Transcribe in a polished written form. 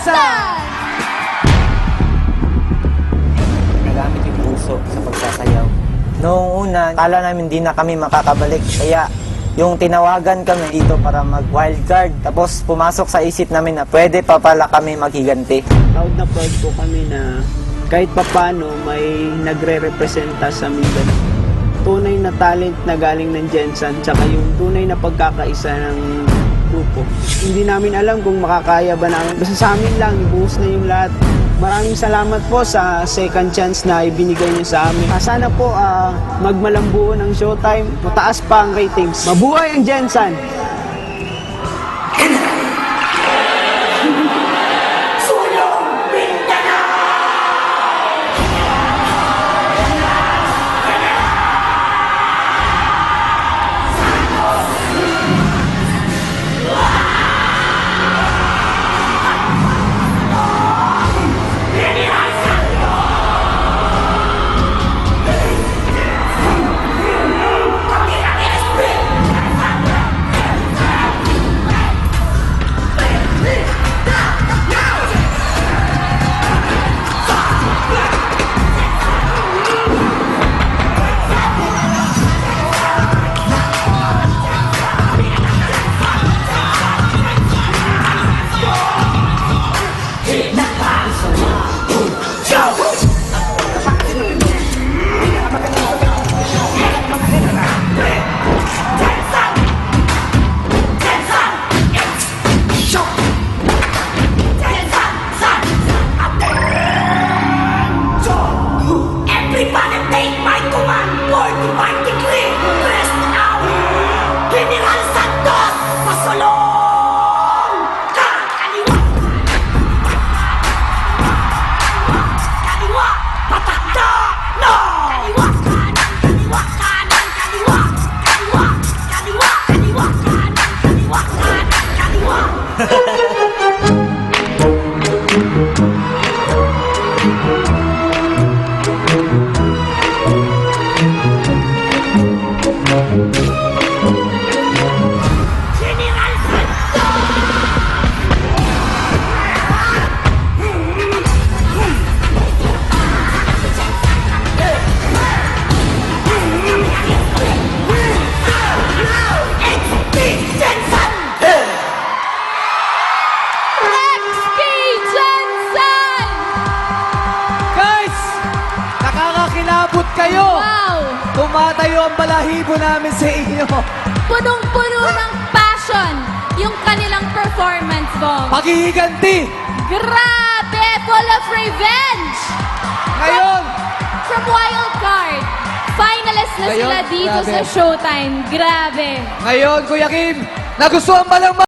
Jensen! Nagamit yung puso sa pagsasayaw. Noong una, kala namin hindi na kami makakabalik. Kaya yung tinawagan kami dito para mag-wildcard. Tapos pumasok sa isip namin na pwede pa pala kami maghiganti. Proud na proud po kami na kahit papano may nagre-representa sa Mindanao. Tunay na talent na galing ng Jensen, tsaka yung tunay na pagkakaisa ng grupo. Hindi namin alam kung makakaya ba namin. Basta sa amin lang, ibuhos na yung lahat. Maraming salamat po sa second chance na ibinigay niyo sa amin. Sana po magmalambuo ng showtime, mataas pa ang ratings. Mabuhay ang Jensen! Nakakakilabot kayo! Wow! Tumatayo ang balahibo namin sa inyo. Punong-puno ng passion yung kanilang performance, Bong. Paghihiganti! Grabe! Full of revenge! Ngayon, From Wild Card, finalist na Ngayon, sila dito grabe. sa Showtime. Grabe! Ngayon, Kuya Kim, nagustuhan ba lang